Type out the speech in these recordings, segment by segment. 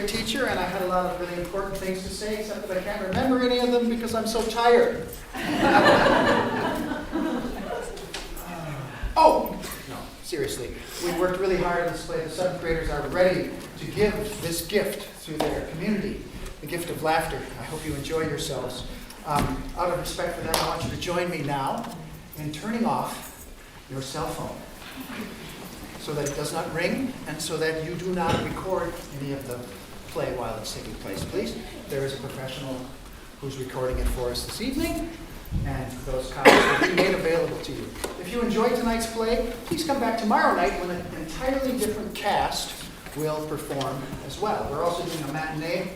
great teacher, and I had a lot of really important things to say, except that I can't remember any of them because I'm so tired. Oh, no, seriously. We worked really hard on this play. The 7th graders are ready to give this gift through their community, the gift of laughter. I hope you enjoy yourselves. Out of respect for them, I want you to join me now in turning off your cell phone so that it does not ring and so that you do not record any of the play while it's taking place, please. There is a professional who's recording it for us this evening, and those copies will be made available to you. If you enjoyed tonight's play, please come back tomorrow night when an entirely different cast will perform as well. We're also doing a matinee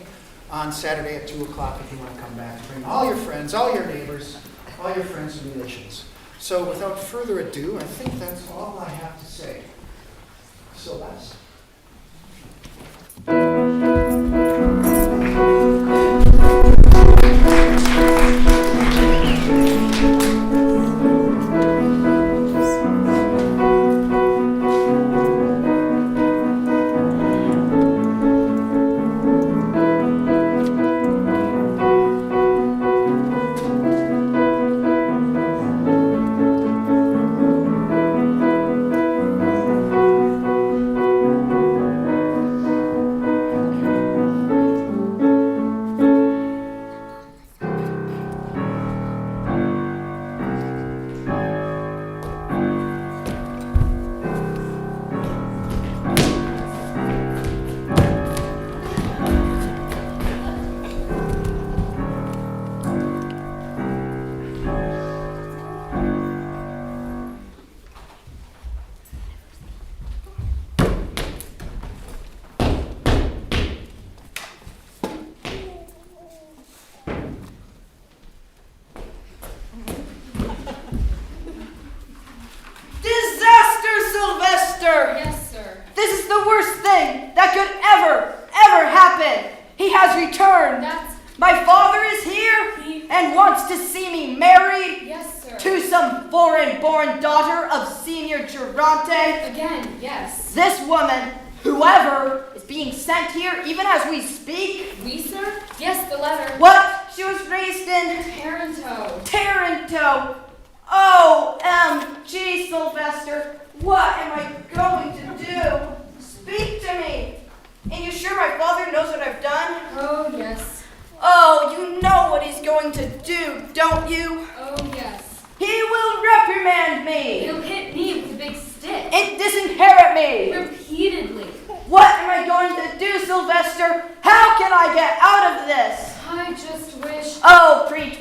on Saturday at 2 o'clock if you want to come back. Bring all your friends, all your neighbors, all your friends and relations. So without further ado, I think that's all I have to say. So that's... Yes, sir. This is the worst thing that could ever happen. He has returned. My father is here and wants to see me married. Yes, sir. To some foreign-born daughter of Senior Durante. Again, yes. This woman, whoever, is being sent here even as we speak. We, sir? Yes, the letter. What? She was raised in... Taranto. OMG, Sylvester. What am I going to do? Speak to me. And you sure my father knows what I've done? Oh, yes. Oh, you know what he's going to do, don't you? Oh, yes. He will reprimand me. He'll hit me with a big stick. And disinherit me. Repeatedly. What am I going to do, Sylvester? How can I get out of this? I just wish... Oh, preach,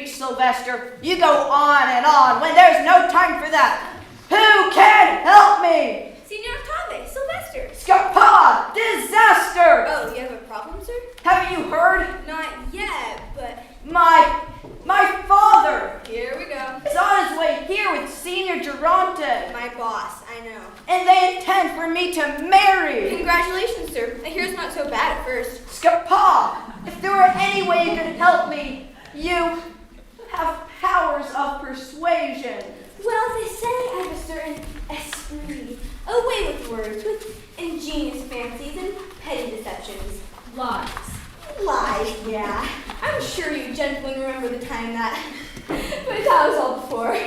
Sylvester. You go on and on when there's no time for that. Who can help me? Signor Octave, Sylvester. Scapin! Disaster! Oh, you have a problem, sir? Haven't you heard? Not yet, but... My father Here we go. is on his way here with Senior Durante. My boss, I know. And they intend for me to marry. Congratulations, sir. I hear it's not so bad at first. Scapin, if there were any way you could help me, you have powers of persuasion. Well, they say I have a certain esprit, a way with words, with ingenious fancies and petty deceptions. Lies. Lies, yeah. I'm sure you gentlemen remember the time that... but that was all before.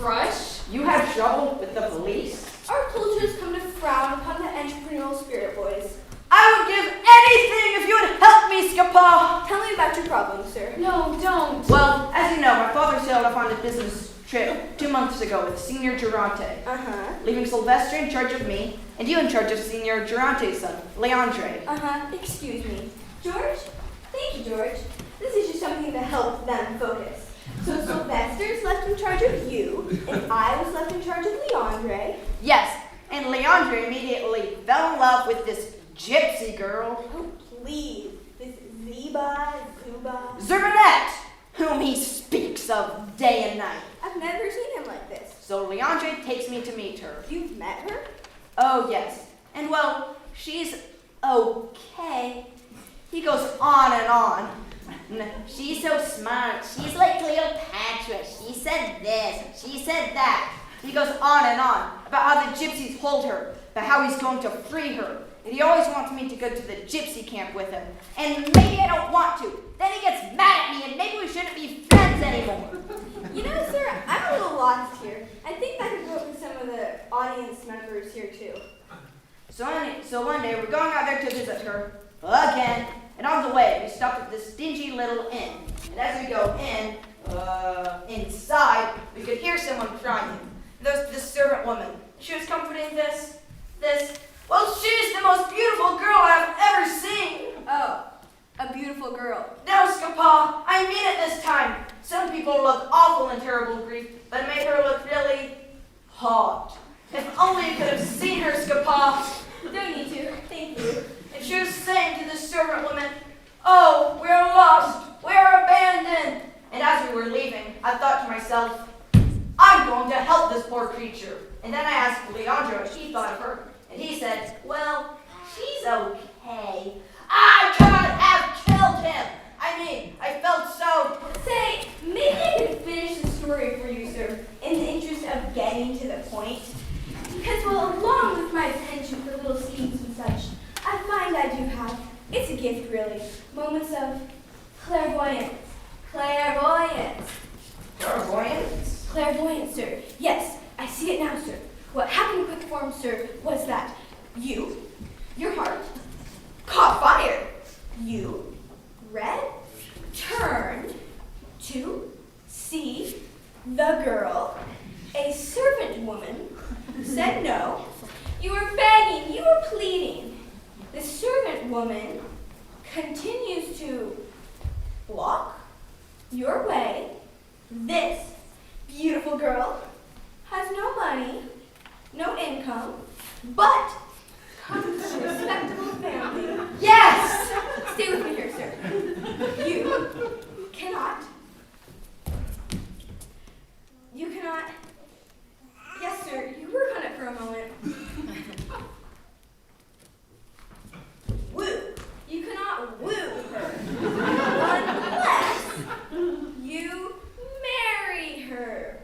Rush? You have trouble with the police? Our culture has come to frown upon the entrepreneurial spirit, boys. I would give anything if you would help me, Scapin. Tell me about your problem, sir. No, don't. Well, as you know, my father sailed off on a business trip 2 months ago with Senior Durante, leaving Sylvester in charge of me and you in charge of Senior Durante's son, Leandre. Excuse me. George? Thank you, George. This is just something to help them focus. So Sylvester's left in charge of you, and I was left in charge of Leandre. Yes, and Leandre immediately fell in love with this gypsy girl. Oh, please. This Zuba. Zerbinette, whom he speaks of day and night. I've never seen him like this. So Leandre takes me to meet her. You've met her? Oh, yes. And well, she's okay. He goes on and on. She's so smart. She's like Cleopatra. She said this. She said that. He goes on and on about how the gypsies hold her, about how he's going to free her. And he always wants me to go to the gypsy camp with him. And maybe I don't want to. Then he gets mad at me and maybe we shouldn't be friends anymore. You know, sir, I'm a little lost here. I think I could work with some of the audience members here too. So one day we're going out there to visit her again. And on the way, we stopped at this dingy little inn. And as we go inside, we could hear someone crying. There's this servant woman. She was comforting this. Well, she's the most beautiful girl I've ever seen. Oh, a beautiful girl. No, Scapa, I mean it this time. Some people look awful in terrible grief, but it made her look really hot. If only you could have seen her, Scapa. Don't need to. Thank you. And she was saying to the servant woman, "Oh, we're lost. We're abandoned." And as we were leaving, I thought to myself, I'm going to help this poor creature. And then I asked Leandro what he thought of her. And he said, well, she's okay. I could have killed him. I mean, I felt so... Say, maybe I could finish the story for you, sir, in the interest of getting to the point. Because, well, along with my penchant for little schemes and such, I find I do have, it's a gift really, moments of clairvoyance. Clairvoyance. Clairvoyance? Clairvoyance, sir. Yes, I see it now, sir. What happened in quick form, sir, was that your heart, caught fire. You, Red, turned to see the girl. A servant woman said no. You were begging, you were pleading. The servant woman continues to block your way. This beautiful girl has no money, no income, but comes from a respectable family. Yes! Stay with me here, sir. You cannot, yes, sir, you work on it for a moment. Woo. You cannot woo her unless you marry her.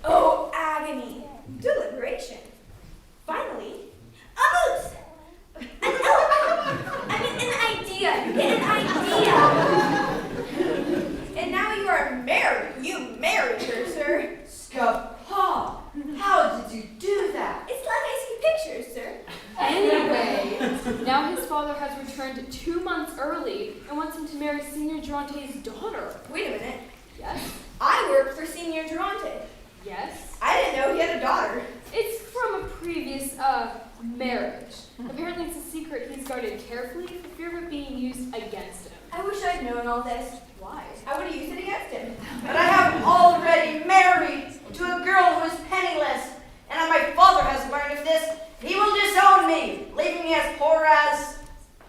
Oh, agony, deliberation. Finally, a moose. An idea. Get an idea. And now you are married. You married her, sir. Scapa, how did you do that? It's like I see pictures, sir. Anyway, now his father has returned 2 months early and wants him to marry Senior Durante's daughter. Wait a minute. Yes? I work for Senior Durante. Yes? I didn't know he had a daughter. It's from a previous, marriage. Apparently it's a secret he's guarded carefully for fear of it being used against him. I wish I'd known all this. Why? I would have used it against him. But I have already married to a girl who is penniless. And my father has learned of this. He will disown me, leaving me as poor as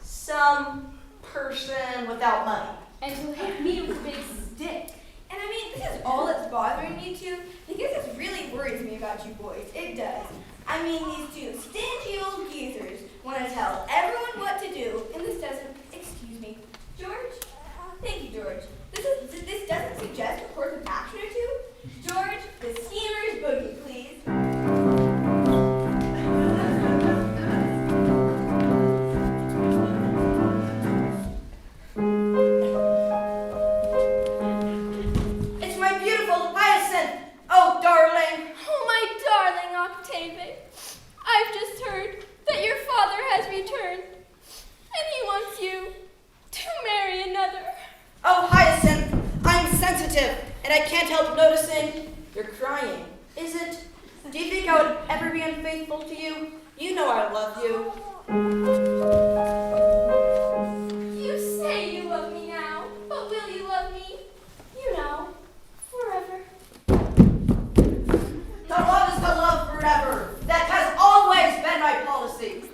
some person without money. And he'll hit me with a big stick. And I mean, this is all that's bothering you two, because this really worries me about you boys. It does. I mean, these two stingy old geezers want to tell everyone what to do, and this doesn't, excuse me, George? Thank you, George. This doesn't suggest a course of action or two? George, the schemer's boogie, please. It's my beautiful Hyacinth. Oh, darling. Oh, my darling Octave, I've just heard that your father has returned, and he wants you to marry another. Oh, Hyacinth, I'm sensitive, and I can't help noticing you're crying. Is it? Do you think I would ever be unfaithful to you? You know I love you. You say you love me now, but will you love me, you know, forever? The love is the love forever. That has always been my policy.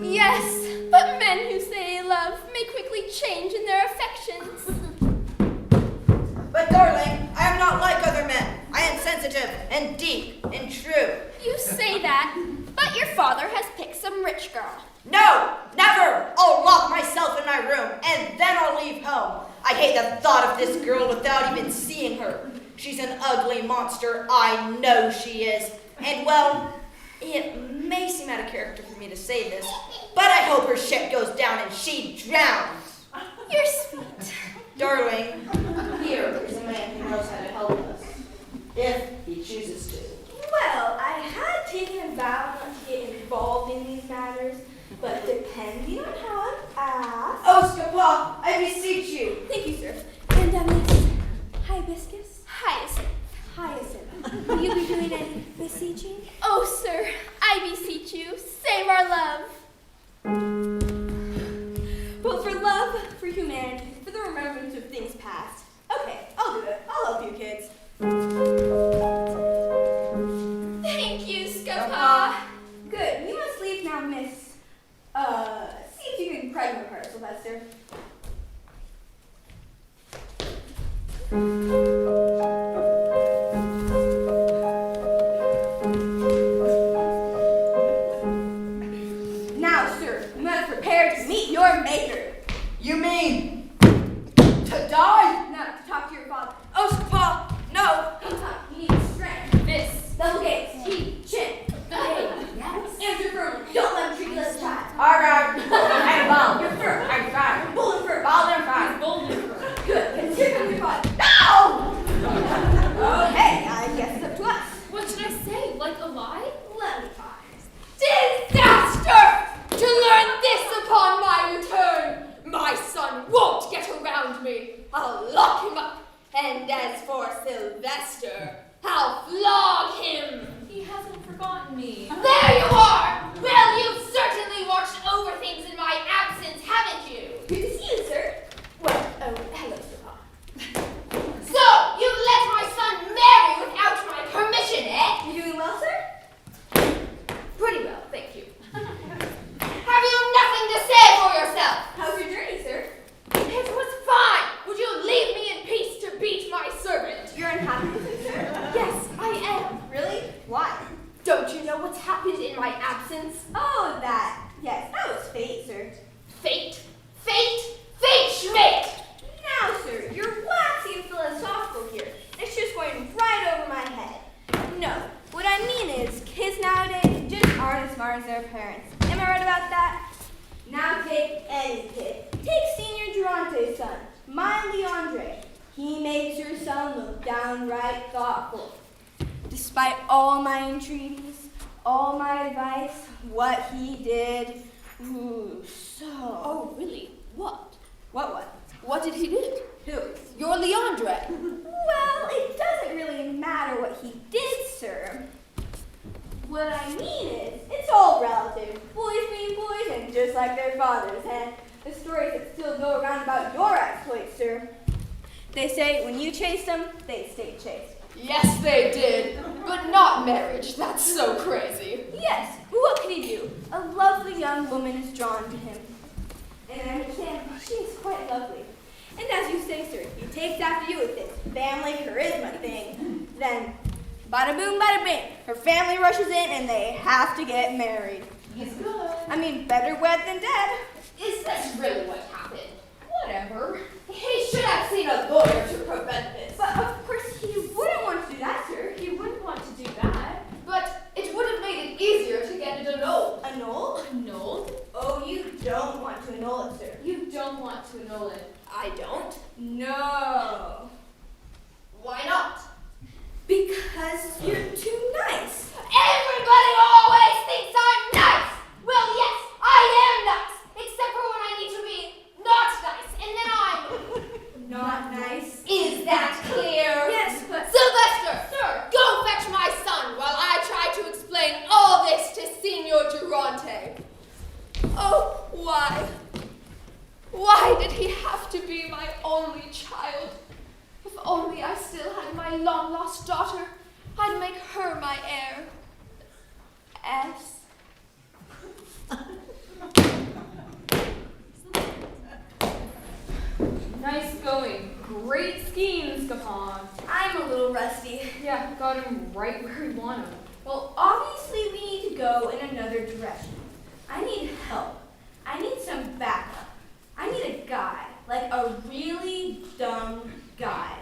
Yes, but men who say love may quickly change in their affections. But darling, I am not like other men. meek and true. You say that, but your father has picked some rich girl. No, never! I'll lock myself in my room, and then I'll leave home. I hate the thought of this girl without even seeing her. She's an ugly monster, I know she is. And well, it may seem out of character for me to say this, but I hope her ship goes down and she drowns. You're sweet. Darling, here is a man who knows how to help us, if he chooses to. Well, I had taken a vow not to get involved in these matters, but depending on how I'm asked... Oh, Scapin, I beseech you. Thank you, sir. And Miss Hibiscus? Hyacinth. Will you be doing any beseeching? Oh, sir, I beseech you, save our love. Well, for love, for humanity, for the remembrance of things past. Okay, I'll do it. I'll help you, kids. Thank you, Scapin. Good. We must leave now, Miss. See if you can pregnant her, Sylvester. Now, sir, you must prepare to meet your maker. You mean to die? Now, to talk to your father. Oh, Scapin, no. You need strength. This. Double gates, teeth, chin. Hey, yes. Answer firmly. Don't let him treat you as a child. All right. I'm bold. You're firm. I'm fine. Bold and firm. Bold and fine. Bold and firm. Good. Because here comes your father. No! Okay, I guess it's up to us. What should I say? Like a lie? Let me try. Disaster! To learn this upon my return! My son won't get around me. I'll lock him up. And as for Sylvester, I'll flog him. He hasn't forgotten me. There you are! Well, you've certainly watched over things in my absence, haven't you? Good to see you, sir. Well, hello, Sir Pa. So, you've let my son marry without my permission, eh? You doing well, sir? Pretty well, thank you. Have you nothing to say for yourself? How's your journey, sir? It was fine. Would you leave me in peace to beat my servant? You're unhappy with me, sir? Yes, I am. Really? Why? Don't you know what's happened in my absence? Oh, that. Yes, that was fate, sir. Fate, fate, fate, Schmidt! Now, sir, you're waxing philosophical here. It's just going right over my head. No, what I mean is, kids nowadays just aren't as smart as their parents. Am I right about that? Now take any kid. Take Senior Durante's son, my Leandre. He makes your son look downright thoughtful. Despite all my entreaties, all my advice, what he did, ooh, so... Oh, really? What? What? What did he do? Who? Your Leandre. Well, it doesn't really matter what he did, sir. What I mean is, it's all relative. Boys being boys and just like their fathers, and the stories that still go around about your exploits, sir. They say when you chased them, they stayed chased. Yes, they did. But not marriage. That's so crazy. Yes, but what could he do? A lovely young woman is drawn to him. And I understand she is quite lovely. And as you say, sir, he takes after you with this family charisma thing. Then, bada boom, bada bing, her family rushes in and they have to get married. He's good. I mean, better wed than dead. Is this really what happened? Whatever. He should have seen a lawyer to prevent this. But of course he wouldn't want to do that, sir. He wouldn't want to do that. But it would have made it easier to get it annulled. Annul? Annulled? Oh, you don't want to annul it, sir. You don't want to annul it. I don't. No. Why not? Because you're too nice. Everybody always thinks I'm nice. Well, yes, I am nice. Except for when I need to be not nice. And then I'm Not nice. Is that clear? Yes, but... Sylvester! Sir! Go fetch my son while I try to explain all this to Signor Durante. Oh, why? Why did he have to be my only child? If only I still had my long-lost daughter, I'd make her my heir. S. Nice going. Great schemes, Scapin. I'm a little rusty. Yeah, Yeah, got him right where we want him. Well, obviously we need to go in another direction. I need help. I need some backup. I need a guy, like a really dumb guy.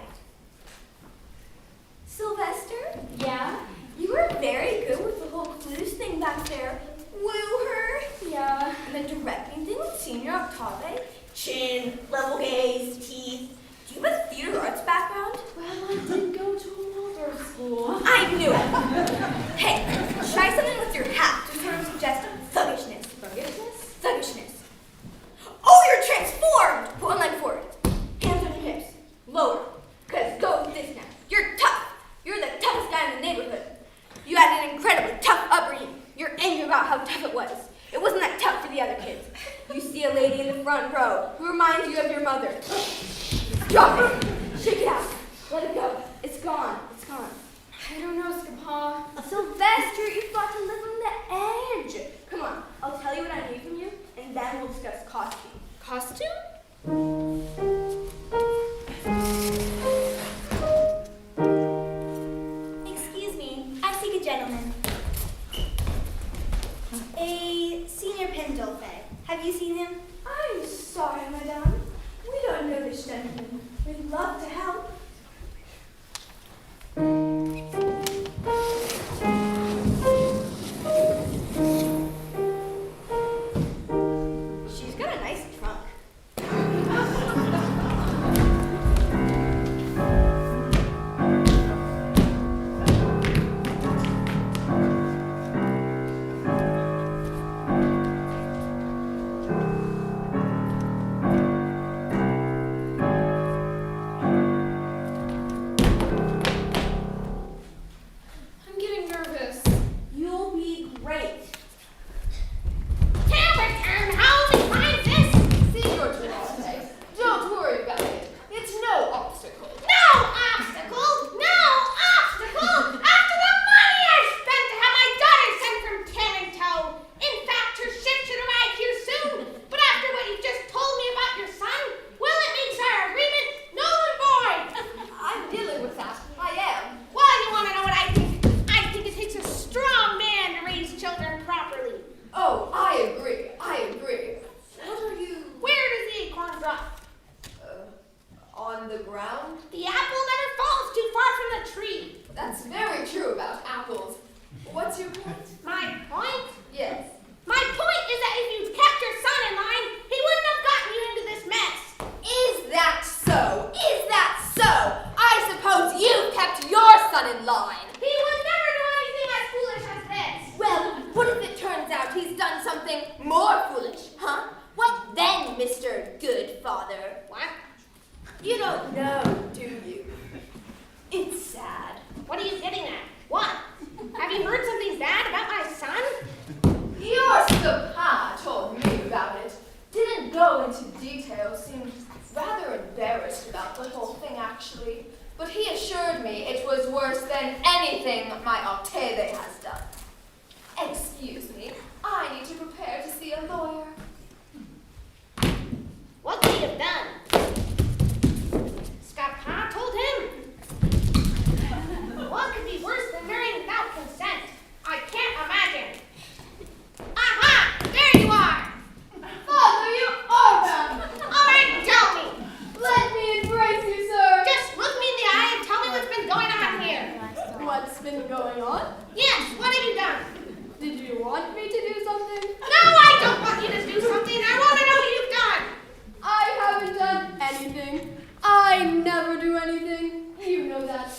Sylvester? Yeah? You were very good with the whole clues thing back there. Woo her? Yeah. And the directing thing with Senior Octave? Chin, level gaze, teeth. Do you have a theater arts background? Well, I did go to a Waldorf school. I knew it! Hey, try something with your hat to sort of suggest thuggishness. Thuggishness? Thuggishness. Oh, you're transformed! Put one leg forward. Hands on your hips. Lower. Because go with this now. You're tough. You're the toughest guy in the neighborhood. You had an incredibly tough upbringing. You're angry about how tough it was. It wasn't that tough for the other kids. You see a lady in the front row who reminds you of your mother. Drop it. Shake it out. Let it go. It's gone. It's gone. I don't know, Scapin. Sylvester, you've got to live on the edge. Come on. I'll tell you what I need from you, and then we'll discuss costume. Costume? Excuse me. I seek a gentleman. A senior Pendolfe. Have you seen him? I'm sorry, madame. We don't know this gentleman. We'd love to help. She's got a nice trunk. I'm getting nervous. You'll be great. Can't return home and find this! Senor Durante, don't worry about it. It's no obstacle. No obstacle! No obstacle! After the money I spent to have my daughter sent from Taranto! In fact, her ship should arrive here soon. But after what you just told me about your son, well, it makes our agreement null and void. I'm dealing with that. I am. Well, you want to know what I think? I think it takes a strong man to raise children properly. Oh, I agree. I agree. What are you? Where does the acorn drop? On the ground? The apple never falls too far from the tree. That's very true about apples. What's your point? My point? Yes. My point is that if you'd kept your son in line, he wouldn't have gotten you into this mess. Is that so? Is that so? I suppose you've kept your son in line. He would never do anything as foolish as this. Well, what if it turns out he's done something more foolish, huh? What then, Mr. Good Father? What? You don't know, do you? It's sad. What are you getting at? What? Have you heard something bad about my son? Your Scapin told me about it. Didn't go into detail, seemed rather embarrassed about the whole thing actually. But he assured me it was worse than anything my Octave has done. Excuse me, I need to prepare to see a lawyer. What could he have done? Scapin told him. What could be worse than marrying without consent? I can't imagine. Aha! There you are! Father, you are back! All right, tell me. Let me embrace you, sir! Just look me in the eye and tell me what's been going on here. What's been going on? Yes, what have you done? Did you want me to do something? No, I don't want you to do something. I want to know what you've done. I haven't done anything. I never do anything. You know that.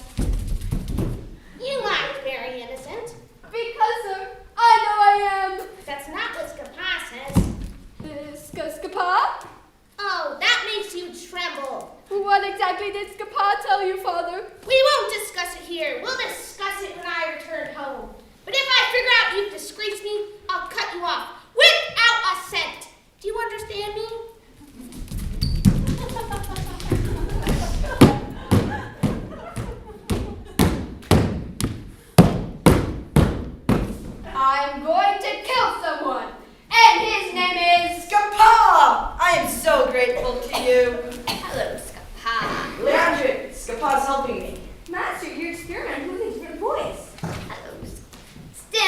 You act very innocent. Because, sir, I know I am. That's not what Scapin says. Scapin? Oh, that makes you tremble. What exactly did Scapin tell you, Father? We won't discuss it here. We'll discuss it when I return home. But if I figure out you've disgraced me, I'll cut you off without a cent. Do you understand me? I'm going to kill someone, and his name is Scapin! I am so grateful to you. Hello, Scapin. Leandre, Scapin's helping me. Master, you're experimenting with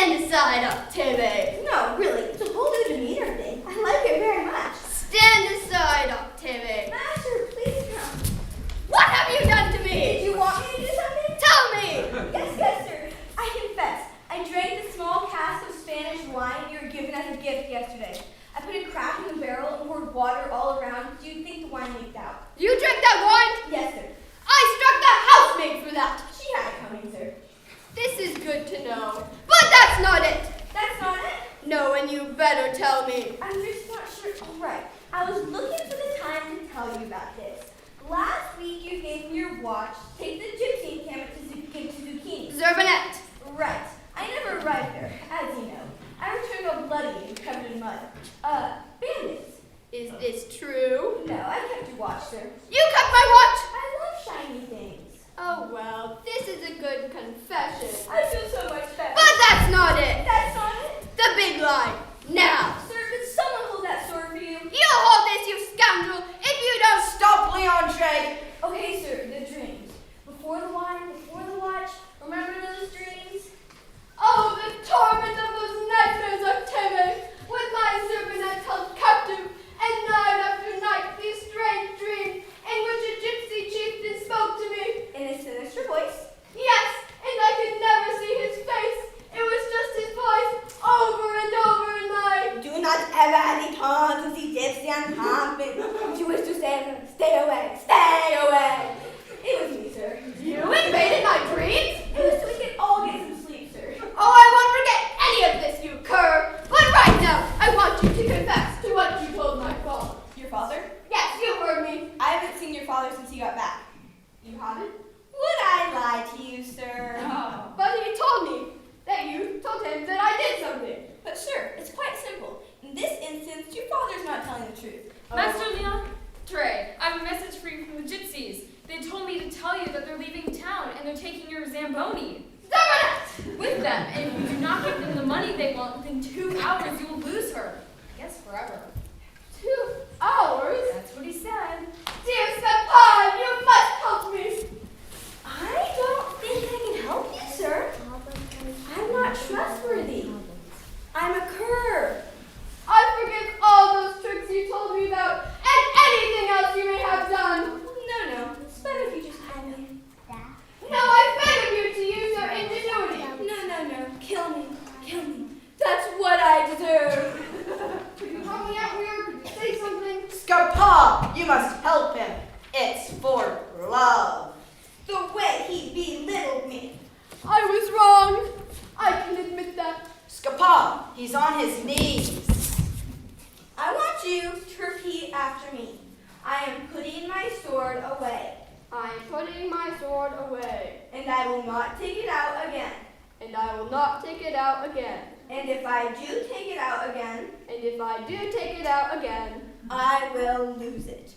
Stand aside, Octave. No, really, it's a whole new demeanor thing. I like it very much. Stand aside, Octave. Master, please come. What have you done to me? Did you want me to do something? Tell me. Yes, sir. I confess. I drank the small cask of Spanish wine you were given as a gift yesterday. I put a crack in the barrel and poured water all around. Do you think the wine leaked out? You drank that wine? Yes, sir. I struck the housemaid for that. She had it coming, sir. This is good to know. But that's not it. That's not it? No, and you better tell me. I'm just not sure. All right. I was looking for the time to tell you about this. Last week you gave me your watch. Take the gypsy camp to give to Zucchini. Zerbinette. Right. I never arrived there, as you know. I returned all bloody and covered in mud. Bandits. Is this true? No, I kept your watch, sir. You cut my watch. I love shiny things. Oh, well, this is a good confession. I feel so much better. But that's not it. That's not it. The big lie. Now. Sir, could someone hold that sword for you? You hold this, you scoundrel, if you don't Stop, Leandre! Okay, sir, the dreams. Before the wine, before the watch, remember those dreams? Oh, the torment of those nightmares, Octave, with my Zerbinette held captive, and night after night these strange dreams in which a gypsy chieftain spoke to me. In a sinister voice. Yes, and I could never see his face. It was just his voice over and over in my... Do not ever any time to see gypsy and haunted. You wish to say, stay away, stay away. It was me, sir. You invaded my dreams? It was so we could all get some sleep, sir. Oh, I won't forget any of this, you cur. But right now, I want you to confess to what you told my father. Your father? Yes, you heard me. I haven't seen your father since he got back. You haven't? Would I lie to you, sir? But he told me that you told him that I did something. But sir, it's quite simple. In this instance, your father's not telling the truth. Master Leon, Trey, I have a message for you from the gypsies. They told me to tell you that they're leaving town and they're taking your Zamboni Zerbinette! with them. And if you do not give them the money they want, within 2 hours you will lose her. I guess forever. 2 hours? That's what he said. Dear Scapin, you must help me. I don't think I can help you, sir. I'm not trustworthy. I'm a cur. I forgive all those tricks you told me about and anything else you may have done. No. It's better if you just hide me. No, I beg of you to use your ingenuity. No. Kill me. That's what I deserve. Could you help me out here? Could you say something? Scapin, you must help him. It's for love. The way he belittled me. I was wrong. I can admit that. Scapin, he's on his knees. I want you to repeat after me. I am putting my sword away, I am putting my sword away, and I will not take it out again. and I will not take it out again. And if I do take it out again, And if I do take it out again, I will lose it.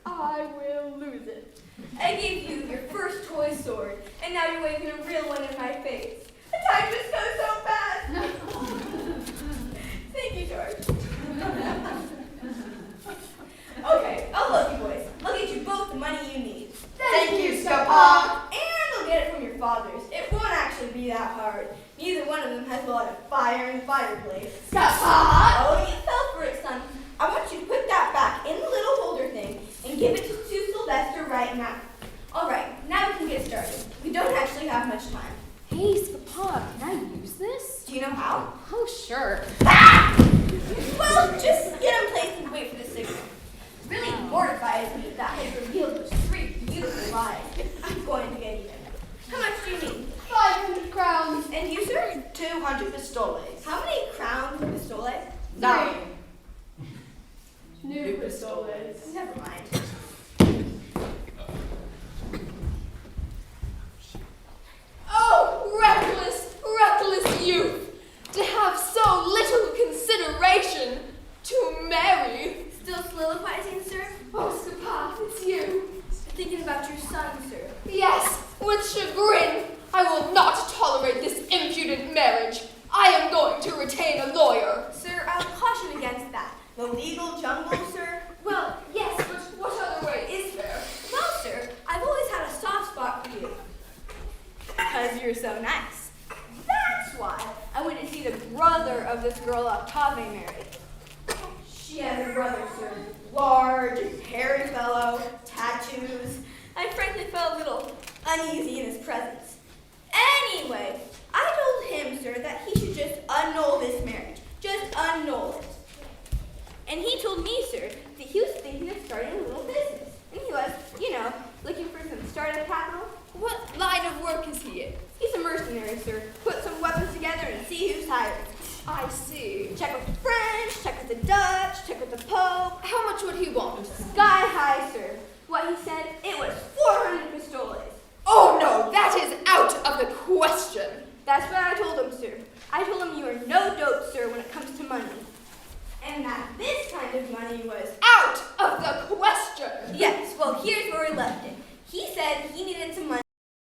I will lose it. I gave you your first toy sword, and now you're waving a real one in my face. The time just goes so fast. Thank you, George. Okay, I'll love you boys. I'll get you both the money you need. Thank you, Scapin. And I'll get it from your fathers. It won't actually be that hard. Neither one of them has a lot of fire and fireplace. Scapin! Oh, you fell for it, son. I want you to put that back in the little holder thing and give it to Sylvester right now. All right, now we can get started. We don't actually have much time. Hey, Scapin, can I use this? Do you know how? Oh, sure. Well, just get in place and wait for the signal. Really mortifies me that I revealed those 3 beautiful lies. I'm going to get even. How much do you need? 500 crowns. And you, sir? 200 pistoles. How many crowns and pistoles? 9. New pistoles. Never mind. Oh, reckless youth! To have so little consideration to marry. Still soliloquizing, sir? Oh, Scapin, it's you. Thinking about your son, sir. Yes, with chagrin. I will not tolerate this impudent marriage. I am going to retain a lawyer. Sir, I would caution against that. The legal jungle, sir? Well, yes, but what other way is there? Well, sir, I've always had a soft spot for you. Because you're so nice. That's why. brother of this girl Octave married. She has a brother, sir. Large, hairy fellow, tattoos. I frankly felt a little uneasy in his presence. Anyway, I told him, sir, that he should just annul this marriage. Just annul it. And he told me, sir, that he was thinking of starting a little business. And he was, looking for some startup capital. What line of work is he in? He's a mercenary, sir. Put some weapons together and see who's hired. I see. Check with the French, check with the Dutch, check with the Pope. How much would he want? Sky high, sir. What he said, it was 400 pistoles. Oh no, that is out of the question. That's what I told him, sir. I told him you are no dope, sir, when it comes to money. And that this kind of money was Out of the question. Yes, well, here's where we left it. He said he needed some money